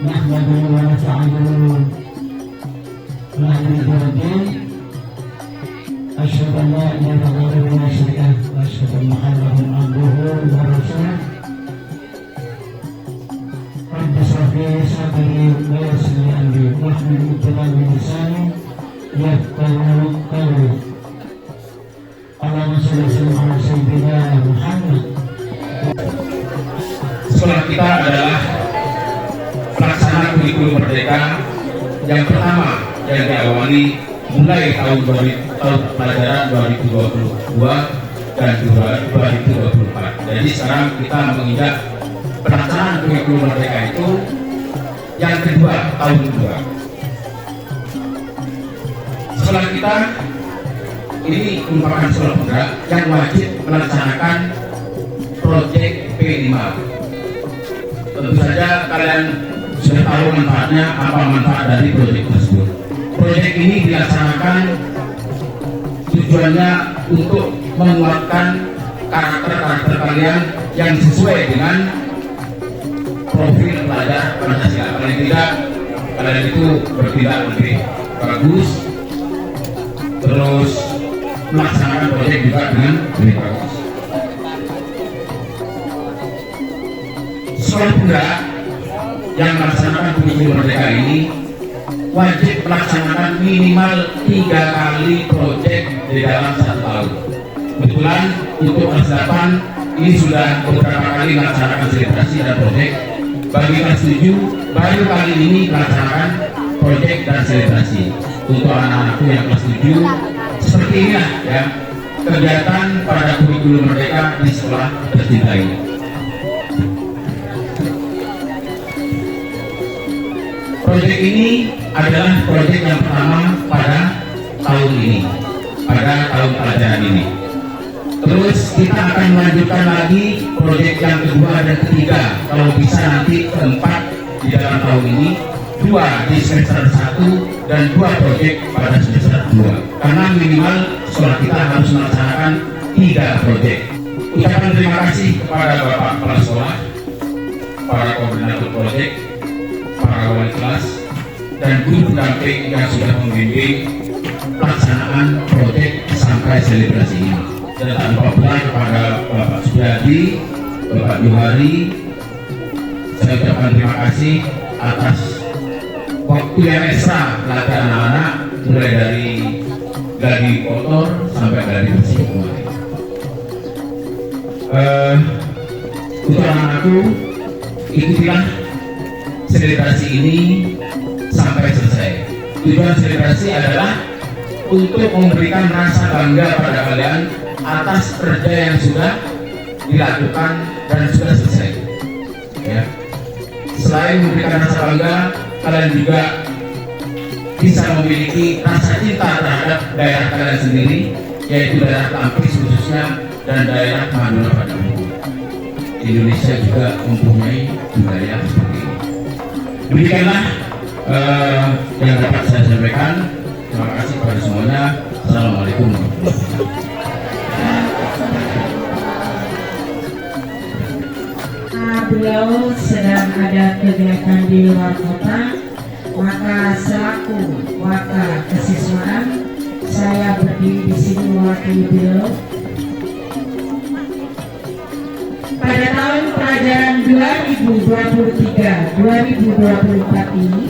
نحمده ونستعينه ونستغفره أشهد أن لا إله إلا الله وحده لا شريك له وأشهد أن محمدا عبده ورسوله رب اشرح لي صدري ويسر لي أمري واحلل عقدة من لساني يفقهوا قولي اللهم صل وسلم على سيدنا Muhammad. Sekolah kita adalah pelaksanaan kurikulum merdeka yang pertama yang diawali mulai tahun pelajaran 2022 dan 2024. Jadi sekarang kita menginjak pelaksanaan kurikulum merdeka itu yang kedua, tahun kedua. Sekolah kita ini merupakan sekolah penggerak yang wajib melaksanakan proyek P5. Tentu saja kalian sudah tahu manfaatnya, apa manfaat dari proyek tersebut. Proyek ini dilaksanakan tujuannya untuk menguatkan karakter kalian yang sesuai dengan profil pelajar Pancasila. Paling tidak kalian itu bertindak lebih bagus, terus melaksanakan proyek juga dengan lebih bagus. Sekolah penggerak yang melaksanakan kurikulum merdeka ini wajib melaksanakan minimal 3 kali proyek di dalam 1 tahun. Kebetulan untuk kelas 8 ini sudah beberapa kali melaksanakan selebrasi dan proyek. Bagi kelas 7 baru kali ini melaksanakan proyek dan selebrasi. Untuk anak-anakku yang kelas 7 seperti inilah ya kegiatan pada kurikulum merdeka di sekolah tercinta ini. Proyek ini adalah proyek yang pertama pada tahun ini, pada tahun pelajaran ini. Terus kita akan melanjutkan lagi proyek yang kedua dan ketiga, kalau bisa nanti keempat di dalam tahun ini, 2 di semester 1 dan 2 proyek pada semester 2. Karena minimal sekolah kita harus melaksanakan 3 proyek. Ucapan terima kasih kepada Bapak Kepala Sekolah, para koordinator proyek, para wali kelas, dan guru pendamping yang sudah membimbing pelaksanaan proyek sampai selebrasi ini. Dan tak lupa pula kepada Bapak Sudadi, Bapak Johari, saya ucapkan terima kasih atas waktu yang ekstra latihan anak-anak, mulai dari gladi kotor sampai gladi bersih kemarin. Untuk anak-anakku, ikutilah selebrasi ini sampai selesai. Tujuan selebrasi adalah untuk memberikan rasa bangga pada kalian atas kerja yang sudah dilakukan dan sudah selesai. Ya. Selain memberikan rasa bangga, kalian juga bisa memiliki rasa cinta terhadap daerah kalian sendiri, yaitu daerah Lampis khususnya dan daerah Madura pada umumnya. Indonesia juga mempunyai budaya seperti ini. Demikianlah yang dapat saya sampaikan. Terima kasih kepada semuanya. Assalamualaikum warahmatullahi wabarakatuh. Beliau sedang ada kegiatan di luar kota, maka selaku wakil kesiswaan saya berdiri di sini mewakili beliau. Pada tahun pelajaran 2023-2024 ini,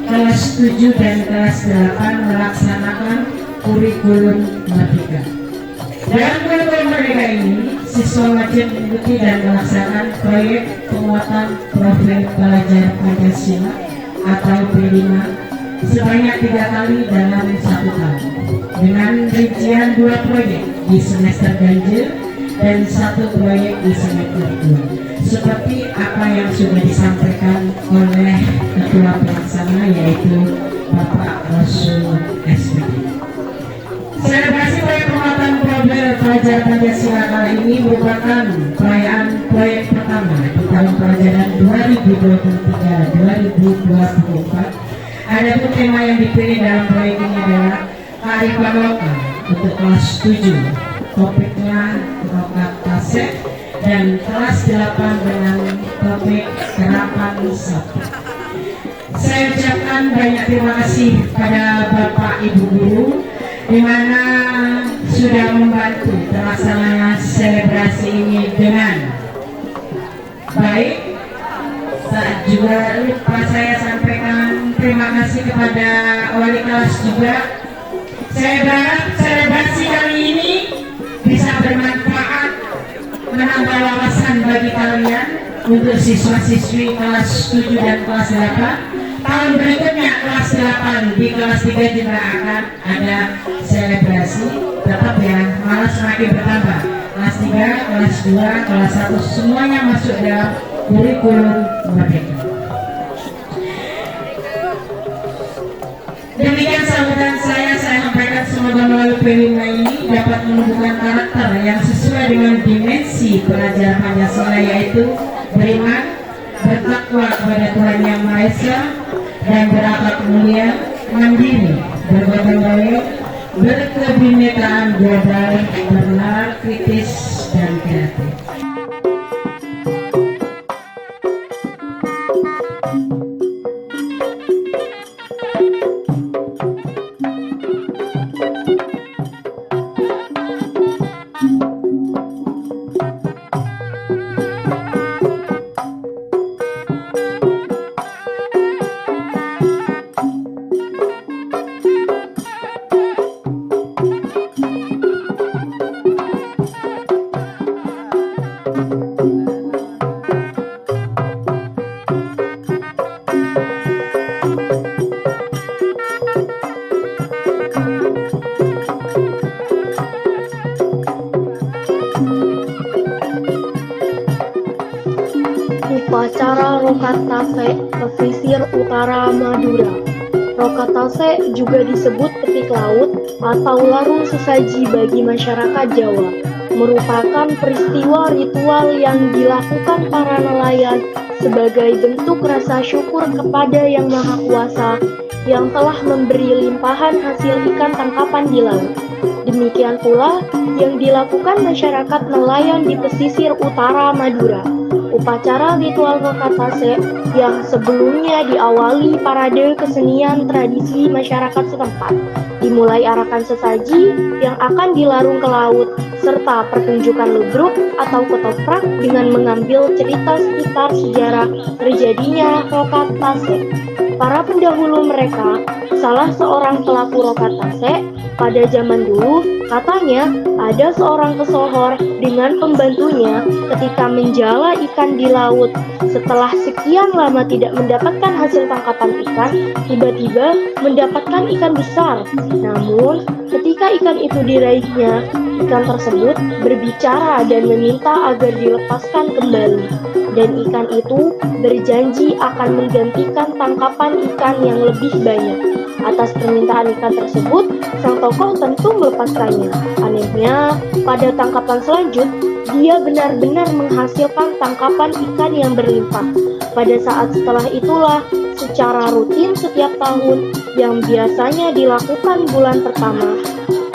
kelas 7 dan kelas 8 melaksanakan kurikulum Merdeka. Dalam kurikulum Merdeka ini, siswa wajib mengikuti dan melaksanakan proyek penguatan profil pelajar Pancasila atau P5 sebanyak 3 kali dalam 1 tahun, dengan rincian 2 proyek di semester ganjil dan 1 proyek di semester 2, seperti apa yang sudah disampaikan oleh Ketua Pelaksana yaitu Bapak Rasul SPD. Selebrasi proyek penguatan profil pelajar Pancasila kali ini merupakan perayaan proyek pertama di tahun pelajaran 2023-2024. Adapun tema yang dipilih dalam proyek ini adalah kearifan lokal untuk kelas 7. Topiknya Rokat Tasek, dan kelas 8 dengan topik Kerapan Sapi. Saya ucapkan banyak terima kasih pada Bapak Ibu Guru di mana sudah membantu terlaksananya selebrasi ini dengan baik. Saat juga lupa saya sampaikan terima kasih kepada wali kelas juga. Saya berharap selebrasi kali ini bisa bermanfaat, menambah wawasan bagi kalian untuk siswa-siswi kelas 7 dan kelas 8. Tahun berikutnya kelas 8 di kelas 3 juga akan ada selebrasi. Tetap ya, malah semakin bertambah. Kelas 3, kelas 2, kelas 1 semuanya masuk dalam kurikulum Merdeka. Demikian sambutan saya sampaikan, semoga melalui P5 ini dapat menumbuhkan karakter yang sesuai dengan dimensi pelajar Pancasila, yaitu beriman, bertakwa kepada Tuhan Yang Maha Esa, dan berakhlak mulia, mandiri, bergotong royong, berkebinekaan global, bernalar kritis dan kreatif. Upacara Rokat Tasek, pesisir utara Madura. Rokat Tasek juga disebut petik laut atau larung sesaji bagi masyarakat Jawa, merupakan peristiwa ritual yang dilakukan para nelayan sebagai bentuk rasa syukur kepada Yang Maha Kuasa yang telah memberi limpahan hasil ikan tangkapan di laut. Demikian pula yang dilakukan masyarakat nelayan di pesisir utara Madura. Upacara ritual Rokat Tasek yang sebelumnya diawali parade kesenian tradisi masyarakat setempat, dimulai arakan sesaji yang akan dilarung ke laut, serta pertunjukan ludruk atau ketoprak dengan mengambil cerita sekitar sejarah terjadinya Rokat Tasek. Para pendahulu mereka, salah seorang pelaku Rokat Tasek, pada zaman dulu katanya ada seorang pesohor dengan pembantunya ketika menjala ikan di laut. Setelah sekian lama tidak mendapatkan hasil tangkapan ikan, tiba-tiba mendapatkan ikan besar. Namun ketika ikan itu diraihnya, ikan tersebut berbicara dan meminta agar dilepaskan kembali. Dan ikan itu berjanji akan menggantikan tangkapan ikan yang lebih banyak. Atas permintaan ikan tersebut, sang tokoh tentu melepaskannya. Anehnya, pada tangkapan selanjutnya, dia benar-benar menghasilkan tangkapan ikan yang berlimpah. Pada saat setelah itulah, secara rutin setiap tahun, yang biasanya dilakukan bulan pertama,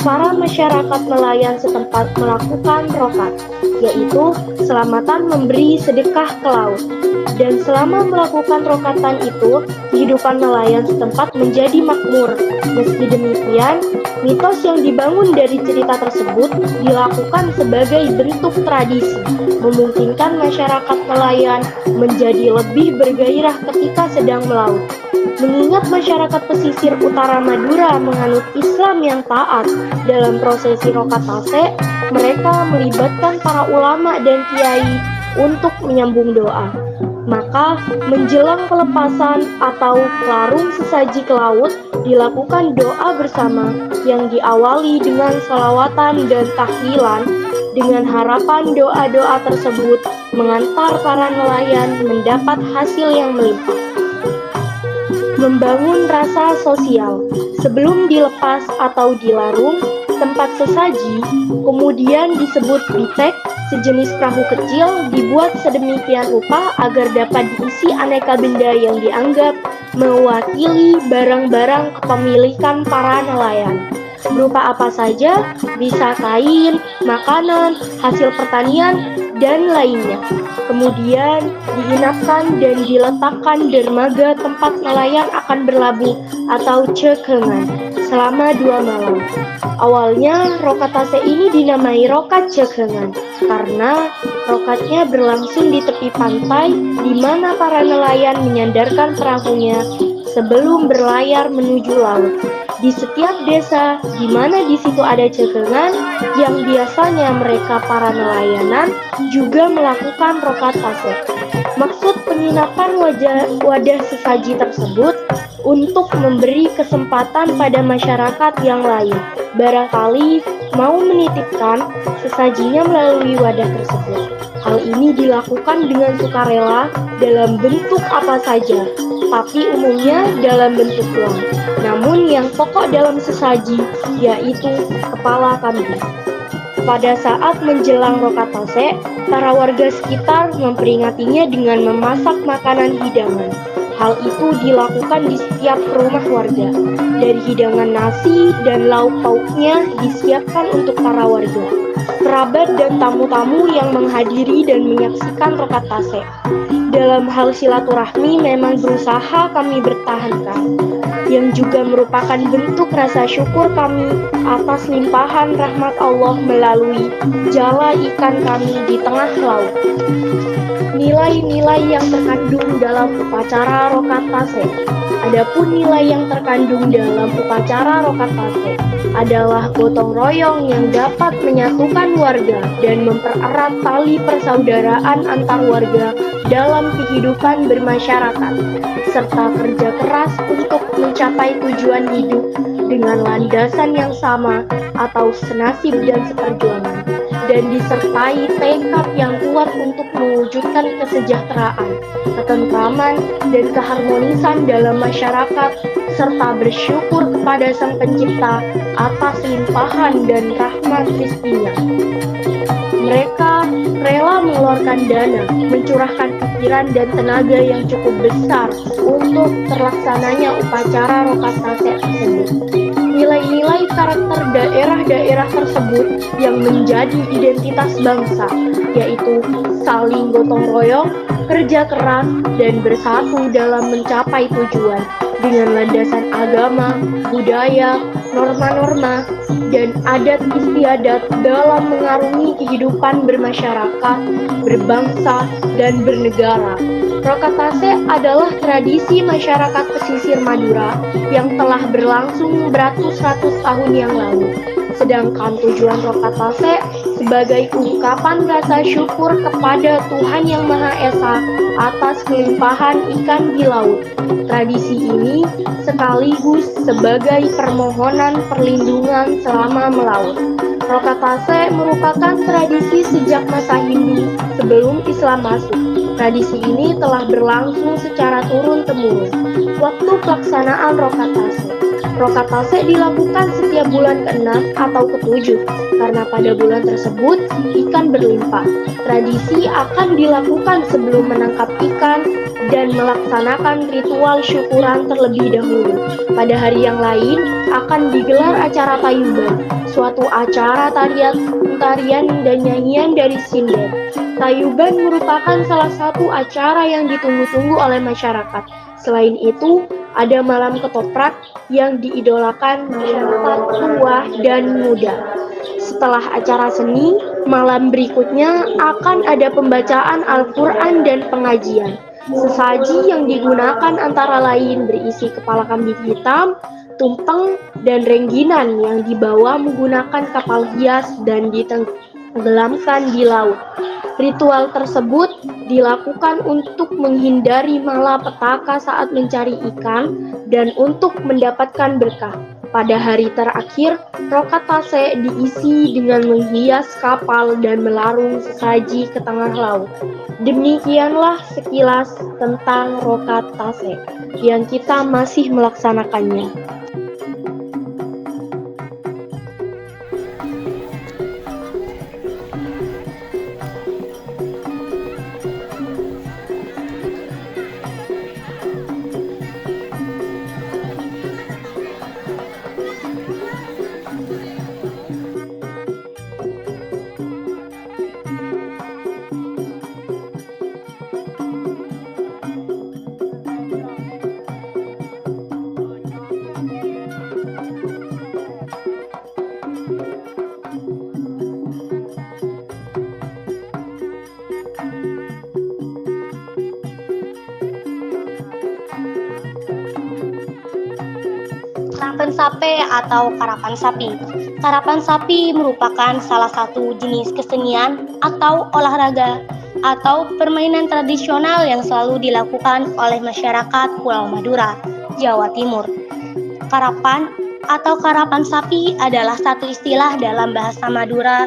para masyarakat nelayan setempat melakukan rokat, yaitu selamatan memberi sedekah ke laut. Dan selama melakukan rokatan itu, kehidupan nelayan setempat menjadi makmur. Meski demikian, mitos yang dibangun dari cerita tersebut dilakukan sebagai bentuk tradisi, memungkinkan masyarakat nelayan menjadi lebih bergairah ketika sedang melaut. Mengingat masyarakat pesisir utara Madura menganut Islam yang taat, dalam prosesi rokatase, mereka melibatkan para ulama dan kiai untuk menyambung doa. Maka, menjelang pelepasan atau larung sesaji ke laut, dilakukan doa bersama yang diawali dengan sholawatan dan tahlilan, dengan harapan doa-doa tersebut mengantar para nelayan mendapat hasil yang melimpah. Membangun rasa sosial. Sebelum dilepas atau dilarung, tempat sesaji, kemudian disebut bitek, sejenis perahu kecil dibuat sedemikian rupa agar dapat diisi aneka benda yang dianggap mewakili barang-barang kepemilikan para nelayan. Berupa apa saja, bisa kain, makanan, hasil pertanian, dan lainnya. Kemudian diinapkan dan diletakkan dermaga tempat nelayan akan berlabuh atau cekengan selama 2 malam. Awalnya rokatase ini dinamai rokat cekengan karena rokatnya berlangsung di tepi pantai di mana para nelayan menyandarkan perahunya sebelum berlayar menuju laut. Di setiap desa di mana di situ ada cekengan yang biasanya mereka para nelayanan juga melakukan rokatase. Maksud penginapan wadah sesaji tersebut untuk memberi kesempatan pada masyarakat yang lain barangkali mau menitipkan sesajinya melalui wadah tersebut. Hal ini dilakukan dengan sukarela dalam bentuk apa saja, tapi umumnya dalam bentuk uang. Namun yang pokok dalam sesaji yaitu kepala kambing. Pada saat menjelang rokatase, para warga sekitar memperingatinya dengan memasak makanan hidangan. Hal itu dilakukan di setiap rumah warga. Dari hidangan nasi dan lauk pauknya disiapkan untuk para warga, kerabat dan tamu-tamu yang menghadiri dan menyaksikan rokatase. Dalam hal silaturahmi memang berusaha kami bertahankan, yang juga merupakan bentuk rasa syukur kami atas limpahan rahmat Allah melalui jala ikan kami di tengah laut. Nilai-nilai yang terkandung dalam upacara rokatase. Adapun nilai yang terkandung dalam upacara rokatase adalah gotong royong yang dapat menyatukan warga dan mempererat tali persaudaraan antar warga dalam kehidupan bermasyarakat, serta kerja keras untuk mencapai tujuan hidup dengan landasan yang sama atau senasib dan seperjuangan, dan disertai tekad yang kuat untuk mewujudkan kesejahteraan, ketentraman, dan keharmonisan dalam masyarakat, serta bersyukur kepada Sang Pencipta atas limpahan dan rahmat rizkinya. Mereka rela mengeluarkan dana, mencurahkan pikiran dan tenaga yang cukup besar untuk terlaksananya upacara rokatase tersebut. Nilai-nilai karakter daerah-daerah tersebut yang menjadi identitas bangsa, yaitu saling gotong royong, kerja keras, dan bersatu dalam mencapai tujuan dengan landasan agama, budaya, norma-norma, dan adat istiadat dalam mengarungi kehidupan bermasyarakat, berbangsa, dan bernegara. Rokatase adalah tradisi masyarakat pesisir Madura yang telah berlangsung beratus-ratus tahun yang lalu. Sedangkan tujuan rokatase sebagai ungkapan rasa syukur kepada Tuhan Yang Maha Esa atas kelimpahan ikan di laut. Tradisi ini sekaligus sebagai permohonan perlindungan selama melaut. Rokatase merupakan tradisi sejak masa Hindu sebelum Islam masuk. Tradisi ini telah berlangsung secara turun-temurun. Waktu pelaksanaan rokatase. Rokatase dilakukan setiap bulan ke-6 atau ke-7 karena pada bulan tersebut ikan berlimpah. Tradisi akan dilakukan sebelum menangkap ikan dan melaksanakan ritual syukuran terlebih dahulu. Pada hari yang lain akan digelar acara tayuban, suatu acara tarian dan nyanyian dari sinden. Tayuban merupakan salah satu acara yang ditunggu-tunggu oleh masyarakat. Selain itu, ada malam ketoprak yang diidolakan masyarakat tua dan muda. Setelah acara seni, malam berikutnya akan ada pembacaan Al-Quran dan pengajian. Sesaji yang digunakan antara lain berisi kepala kambing hitam, tumpeng, dan rengginan yang dibawa menggunakan kapal hias dan ditenggelamkan di laut. Ritual tersebut dilakukan untuk menghindari malapetaka saat mencari ikan dan untuk mendapatkan berkah. Pada hari terakhir, rokatase diisi dengan menghias kapal dan melarung sesaji ke tengah laut. Demikianlah sekilas tentang rokatase yang kita masih melaksanakannya. Karapan sape atau karapan sapi. Karapan sapi merupakan salah satu jenis kesenian atau olahraga atau permainan tradisional yang selalu dilakukan oleh masyarakat Pulau Madura, Jawa Timur. Karapan atau karapan sapi adalah satu istilah dalam bahasa Madura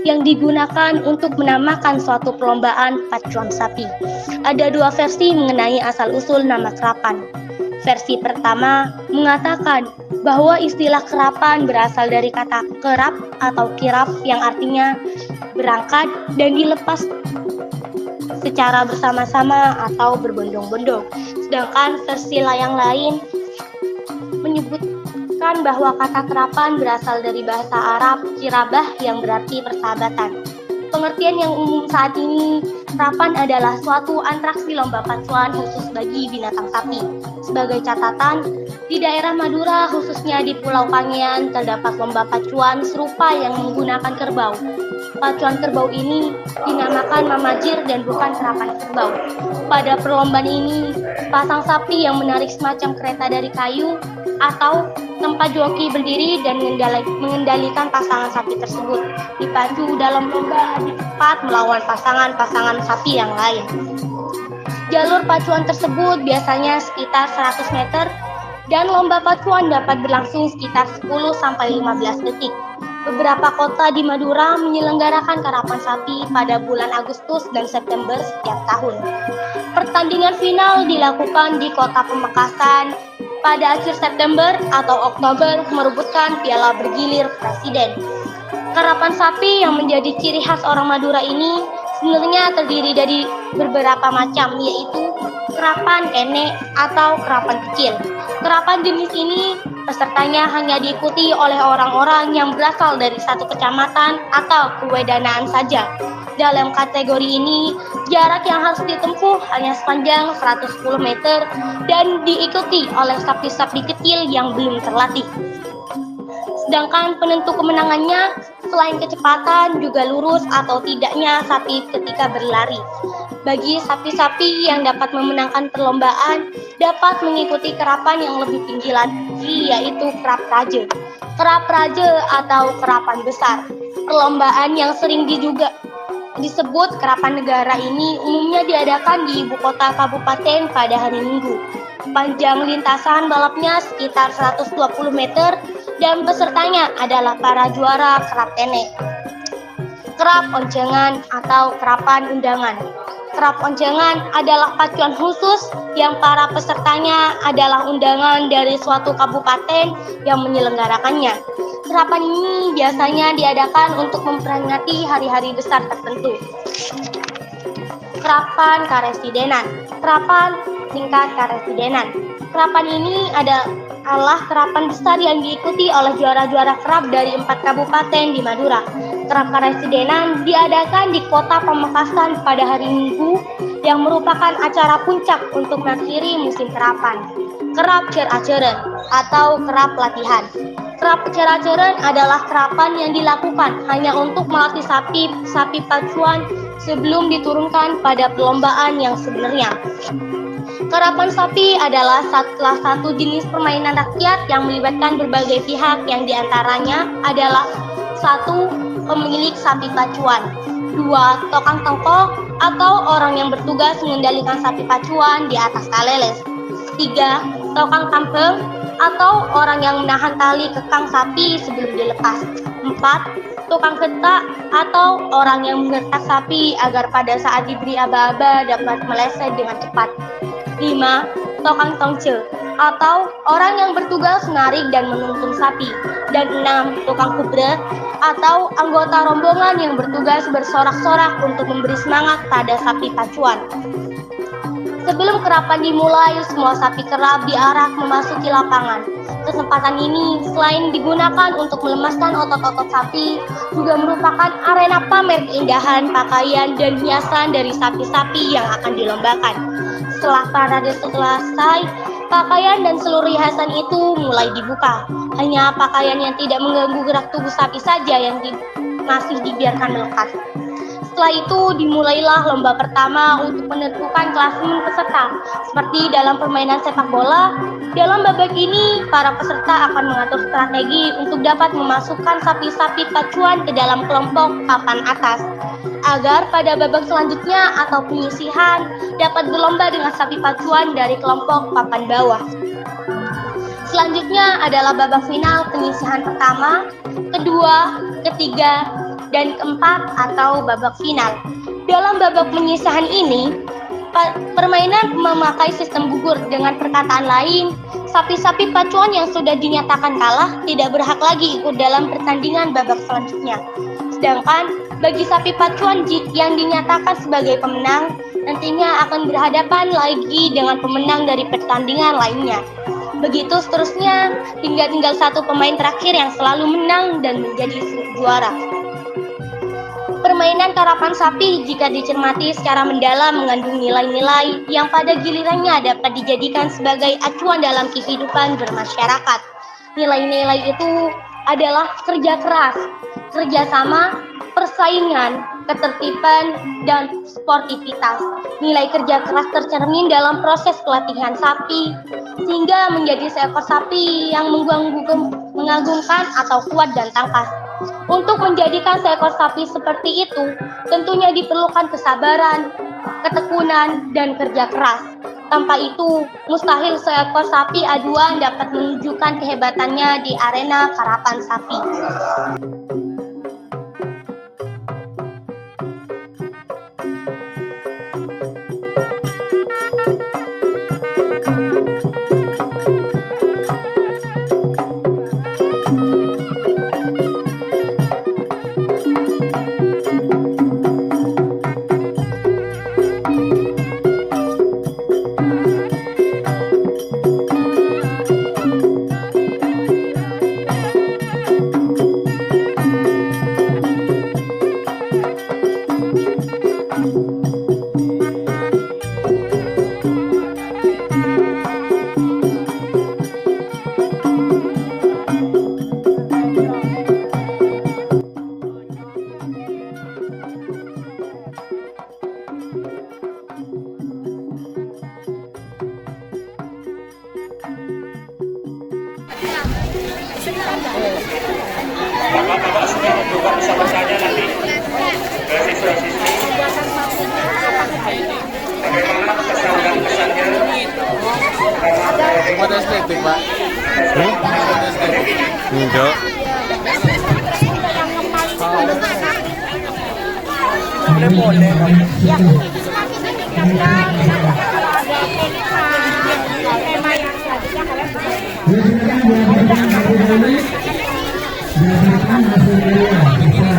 yang digunakan untuk menamakan suatu perlombaan pacuan sapi. Ada dua versi mengenai asal-usul nama karapan. Versi pertama mengatakan bahwa istilah kerapan berasal dari kata kerap atau kirap yang artinya berangkat dan dilepas secara bersama-sama atau berbondong-bondong. Sedangkan versi yang lain menyebutkan bahwa kata kerapan berasal dari bahasa Arab kirabah yang berarti persahabatan. Pengertian yang umum saat ini, kerapan adalah suatu atraksi lomba pacuan khusus bagi binatang sapi. Sebagai catatan, di daerah Madura khususnya di Pulau Kangean terdapat lomba pacuan serupa yang menggunakan kerbau. Pacuan kerbau ini dinamakan mamajir dan bukan kerapan kerbau. Pada perlombaan ini, pasang sapi yang menarik semacam kereta dari kayu atau tempat joki berdiri dan mengendalikan pasangan sapi tersebut dipacu dalam lomba adu cepat melawan pasangan-pasangan sapi yang lain. Jalur pacuan tersebut biasanya sekitar 100 meter dan lomba pacuan dapat berlangsung sekitar 10-15 detik. Beberapa kota di Madura menyelenggarakan karapan sapi pada bulan Agustus dan September setiap tahun. Pertandingan final dilakukan di kota Pamekasan pada akhir September atau Oktober merebutkan piala bergilir presiden. Karapan sapi yang menjadi ciri khas orang Madura ini sebenarnya terdiri dari beberapa macam, yaitu kerapan kene atau kerapan kecil. Kerapan jenis ini pesertanya hanya diikuti oleh orang-orang yang berasal dari satu kecamatan atau kewedanaan saja. Dalam kategori ini, jarak yang harus ditempuh hanya sepanjang 110 meter dan diikuti oleh sapi-sapi kecil yang belum terlatih. Sedangkan penentu kemenangannya selain kecepatan juga lurus atau tidaknya sapi ketika berlari. Bagi sapi-sapi yang dapat memenangkan perlombaan dapat mengikuti kerapan yang lebih tinggi lagi, yaitu kerap raja. Kerap raja atau kerapan besar. Perlombaan yang sering disebut kerapan negara ini umumnya diadakan di ibu kota kabupaten pada hari Minggu. Panjang lintasan balapnya sekitar 120 meter dan pesertanya adalah para juara kerap tenek, kerap oncengan atau kerapan undangan. Kerap oncengan adalah pacuan khusus yang para pesertanya adalah undangan dari suatu kabupaten yang menyelenggarakannya. Kerapan ini biasanya diadakan untuk memperingati hari-hari besar tertentu. Kerapan Karesidenan. Kerapan tingkat Karesidenan. Kerapan ini adalah kerapan besar yang diikuti oleh juara-juara kerap dari 4 kabupaten di Madura. Kerap Karesidenan diadakan di Kota Pamekasan pada hari Minggu yang merupakan acara puncak untuk mengakhiri musim kerapan. Kerap Cer-Aceren atau kerap latihan. Kerap Cer-Aceren adalah kerapan yang dilakukan hanya untuk melatih sapi pacuan sebelum diturunkan pada perlombaan yang sebenarnya. Kerapan sapi adalah salah satu jenis permainan rakyat yang melibatkan berbagai pihak yang diantaranya adalah 1. Pemilik sapi pacuan, 2. Tokang tongkol atau orang yang bertugas mengendalikan sapi pacuan di atas kaleles, 3. Tokang tampeng atau orang yang menahan tali kekang sapi sebelum dilepas, 4. Tukang ketak atau orang yang mengetak sapi agar pada saat diberi aba-aba dapat meleset dengan cepat, 5. Tokang tongce atau orang yang bertugas menarik dan menuntun sapi, dan 6. Tukang kubre atau anggota rombongan yang bertugas bersorak-sorak untuk memberi semangat pada sapi pacuan. Sebelum kerapan dimulai, semua sapi kerap diarak memasuki lapangan. Kesempatan ini selain digunakan untuk melemaskan otot-otot sapi, juga merupakan arena pamer keindahan, pakaian, dan hiasan dari sapi-sapi yang akan dilombakan. Setelah parade selesai, pakaian dan seluruh hiasan itu mulai dibuka. Hanya pakaian yang tidak mengganggu gerak tubuh sapi saja yang masih dibiarkan melekat. Setelah itu dimulailah lomba pertama untuk menentukan klasemen peserta. Seperti dalam permainan sepak bola, dalam babak ini para peserta akan mengatur strategi untuk dapat memasukkan sapi-sapi pacuan ke dalam kelompok papan atas, agar pada babak selanjutnya atau penyisihan dapat berlomba dengan sapi pacuan dari kelompok papan bawah. Selanjutnya adalah babak final penyisihan pertama, kedua, ketiga, dan keempat atau babak final. Dalam babak penyisihan ini, permainan memakai sistem gugur. Dengan perkataan lain, sapi-sapi pacuan yang sudah dinyatakan kalah tidak berhak lagi ikut dalam pertandingan babak selanjutnya. Sedangkan bagi sapi pacuan yang dinyatakan sebagai pemenang, nantinya akan berhadapan lagi dengan pemenang dari pertandingan lainnya. Begitu seterusnya, hingga tinggal satu pemain terakhir yang selalu menang dan menjadi juara. Permainan karapan sapi jika dicermati secara mendalam mengandung nilai-nilai yang pada gilirannya dapat dijadikan sebagai acuan dalam kehidupan bermasyarakat. Nilai-nilai itu adalah kerja keras, kerjasama, persaingan, ketertiban, dan sportivitas. Nilai kerja keras tercermin dalam proses pelatihan sapi, sehingga menjadi seekor sapi yang mengagumkan atau kuat dan tangkas. Untuk menjadikan seekor sapi seperti itu, tentunya diperlukan kesabaran, ketekunan, dan kerja keras. Tanpa itu, mustahil seekor sapi aduan dapat menunjukkan kehebatannya di arena karapan sapi. Bapak-bapak semua juga bisa bertanya nanti ke siswa-siswi bagaimana pesan dan pesannya Ada estetik, Pak. Enggak. Boleh. tema yang selanjutnya kalian bisa Dilaporkan hasil karya bisa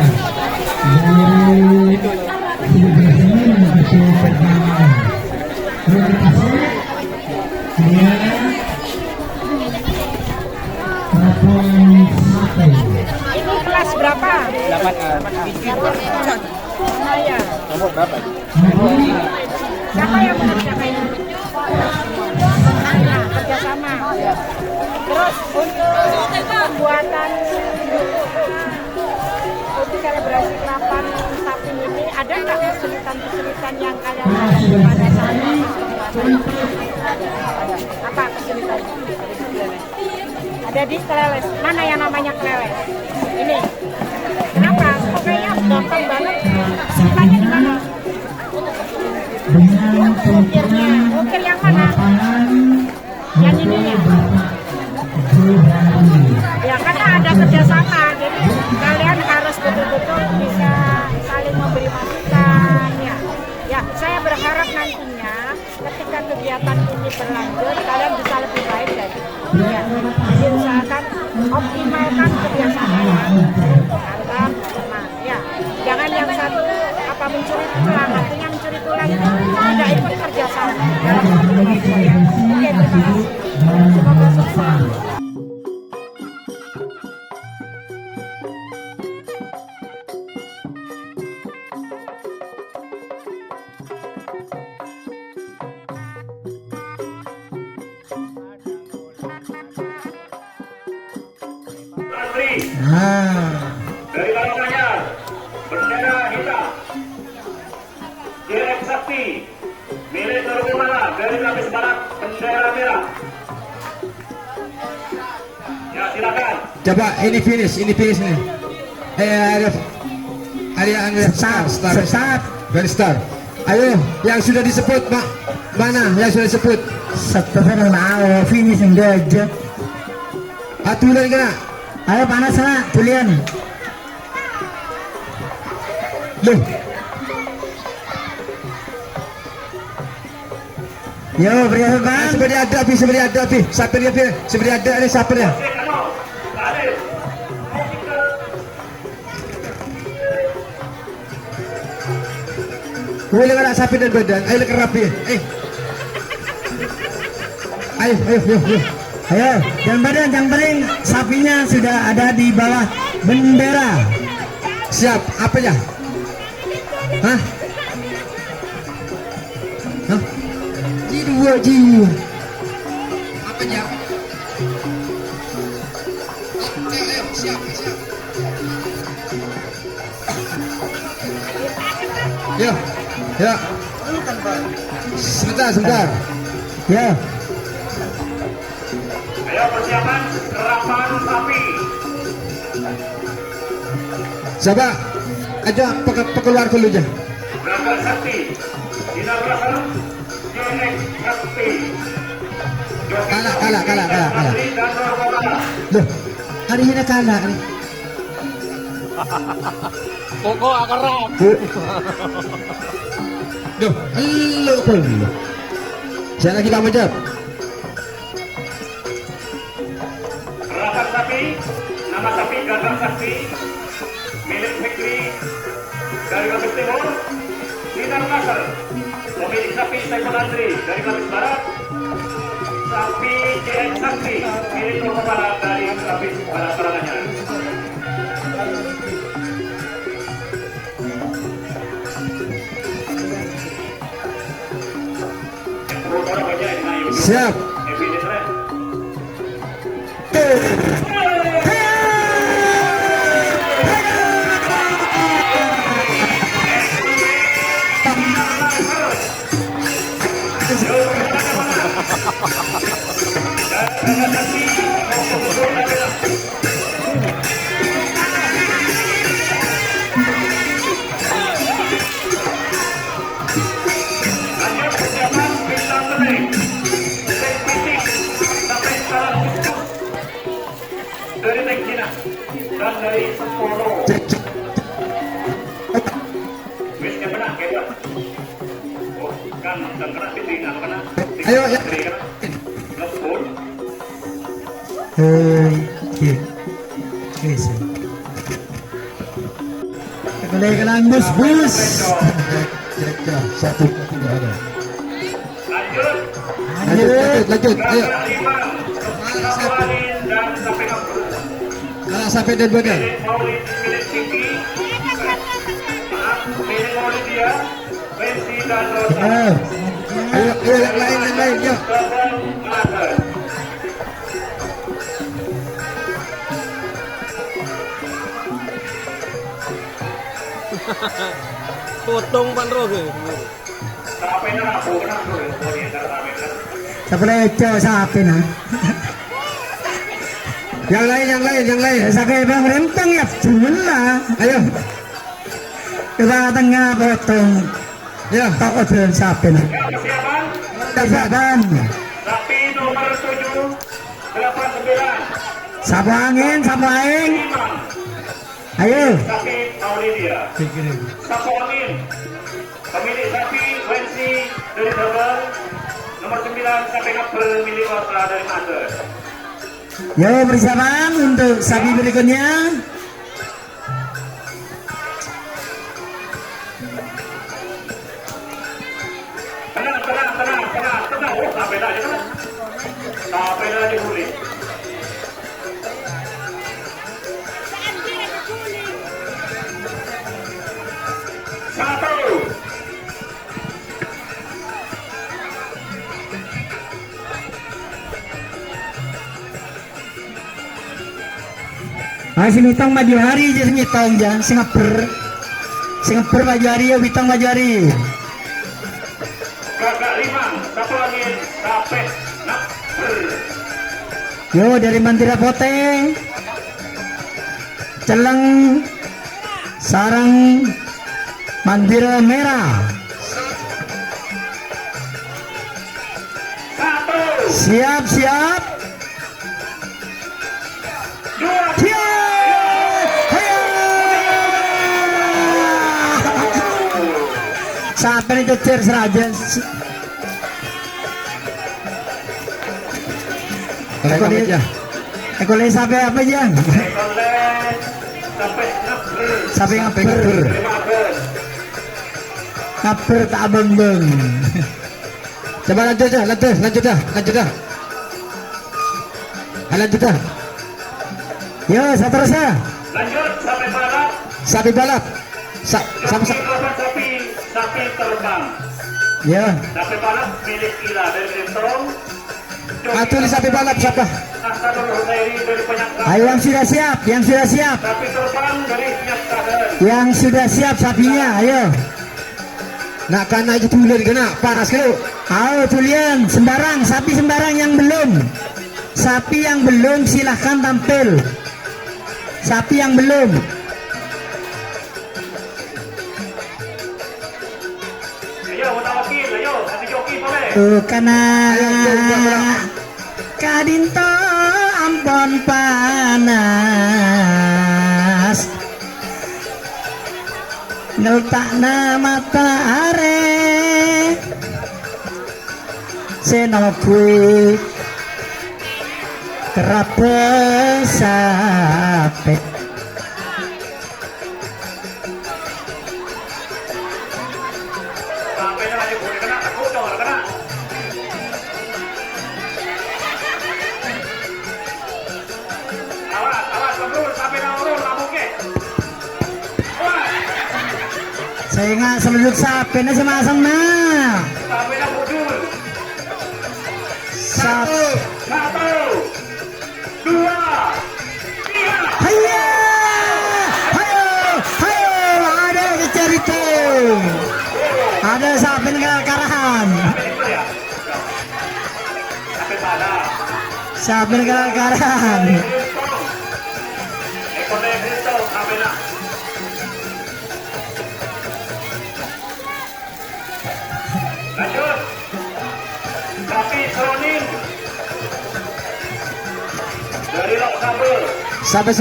dari sini mengikuti pertama lokasi dia rapor 1. ini kelas berapa? 8A. Mana ya? Nomor berapa? Siapa yang mengerjakan? Nah, kerjasama. Terus untuk pembuatan untuk selebrasi kerapan sapi ini ada nggak kesulitan-kesulitan yang kalian hadapi pada saat pembuatan? Apa kesulitannya? Ada di keleles. Mana yang namanya keleles? Ini. Kenapa? Kok kayaknya gampang banget. Kesulitannya di mana? dengan Ukirnya. Ukir yang mana? Yang ini ya? Ya karena ada kerjasama, jadi kalian harus betul-betul bisa saling memberi masukan ya. Ya, saya berharap nantinya ketika kegiatan ini berlanjut kalian bisa lebih baik dari ya. Jadi usahakan optimalkan kerjasamanya antar teman ya. Jangan yang satu apa mencuri tulang, artinya mencuri tulang itu tidak ikut kerjasama. Oke, terima kasih. Semoga sukses. Antri dari Balongannya bendera hitam, Direk Sakti milik Turkumala dari Lapis Barat bendera merah. Ya silakan. Coba ini finish nih. Ada star. Very star. Ayo, yang sudah disebut, Pak. Mana yang sudah disebut? Setelah mau finish enggak aja. Aturan kena. Ayo panas lah tulian. Loh, Yo beri apa bang? seperti ada api. Seperti ada ini siapa dia? Kano, Adil. Boleh nggak sapi dan badan? Ayo leker rapi. Ayo. Ayo, yang badan yang penting sapinya sudah ada di bawah bendera. Siap, apa ya? Hah? Jiwa. Apa ya? Ayo, siap. Ya. Sebentar. Ya, Ayo persiapan kerapan sapi. Coba aja pekeluar dulu aja. Berangkat Sakti, Dinar Berasal, Direk Sakti. Kalah. Sakti dan Turkumala. Loh, hari ini kalah. Pokok akrab. Duh, lu pun. Saya lagi kamu jawab. Kerapan sapi, nama sapi Gagak Sakti, milik Fikri dari Lapis Timur, Dinar Berasal, pemilik sapi Saiful Andri dari Lapis Barat, sapi Direk Sakti, milik Turkumala dari Lapis Barat Karanganyar. Siap. Lanjut persiapan bintang penting. kena piting, kena. Ayo, ya. Lempur. Oke. Oke, sih. Kembali ke bus. Kira-kira 1 tidak ada. Lanjut. Lanjut. Ayo. Gagak 5. Sapuanin dan sampai kapur. Kalah sampai dan badal. Milik Maulid, milik Siki. Maaf, milik Maulid dia. Bensi dan Rosa. Ayo, yang lain, yuk. Gabung Melaka. Potong Pak Roge. Sampai nerapu, kenapa? Oh, dia sampai Sapleco sapi nah. Yang lain. Sapi bang rempang ya lah. Ayo. Kita tengah potong. Ya. Toko dengan sapi nah. Kesiapan. Kesiapan. Sapi nomor 7, 89. Sapu angin. Imam. Ayo. Sapi Maulidia. Sapu angin. Pemilik sapi Wensi dari Dabel. Nomor 9 sampai kapal milik Rosa dari Mater. Yo persiapan untuk sapi berikutnya. Tenang. Oh, sampai dah aja kan? Sampai dah aja boleh. Satu. Masih mitong maju hari aja mitong aja Singapura maju hari ya mitong maju hari. Gagak 5, satu lagi sampai nakper. Yo dari Mandira Poteng. Celeng sarang Mandira Merah. Satu. Siap. Dua. Sampai itu cer seraja. Ekolnya sampai apa aja? Sampai ngaper. Ngaper tak abeng-beng. Coba lanjut dah. Lanjut dah. Yo, seterusnya. Lanjut sampai balap. Sapi balap. Sama. Sapi terbang. Yo. Sapi balap milik Ila dari Lintong. Tulis sapi balap siapa? Ahsanul Husairi dari Penyakta. Ayo yang sudah siap. Sapi terbang dari Penyakta. Yang sudah siap sapinya, ayo. Nak kena itu tulen kena panas kau. Ayo tulian sembarang, sapi sembarang yang belum. Sapi yang belum silahkan tampil. Sapi yang belum. Ayo, mutawakil, ayo, nanti joki boleh. Karena kadinto ampon panas ngeltakna mata are senokui kerap sape. Sampainya lagi boleh kena, takut dong, kena. Awas, kemrul, sampai naurul, lamuknya. Saya nggak seluduk sape na semasang na. Sampai na budul. Satu. 1, 2, 3. Hayo, ada cerita. Ada sapi negara karahan. Sampai balap. Sapi negara karahan. Ekornya Kristau, sampai na. Lanjut. Sapi Seronin. Dari Lok Saber. Sapi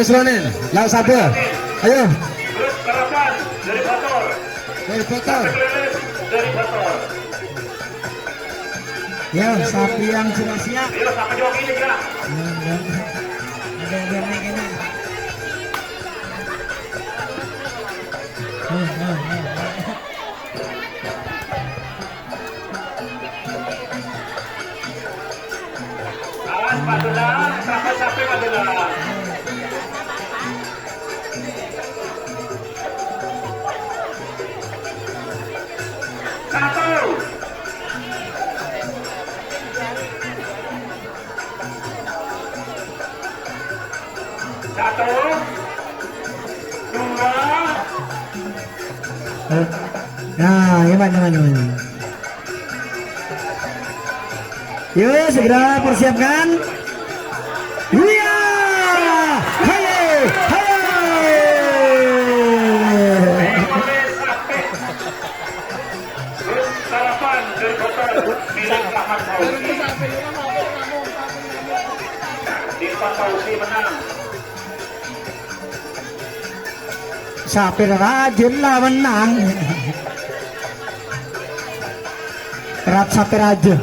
seronin. Laut sabar. Ayo. Terus Karapan dari Bator. Dari Bator. Kelilis dari Bator. Ya, sapi yang sudah siap. Ayo, sama joki ini gerak. Ada yang naik ini. Awas Madura, sampai Madura. Satu. Satu. Dua. Nah, gimana? Yuk, segera persiapkan. Iya, hayo. Sarapan dari hotel milik Rahmat Fauzi. Irfan Fauzi menang. Sapi rajin lah menang. Berat sapi raja.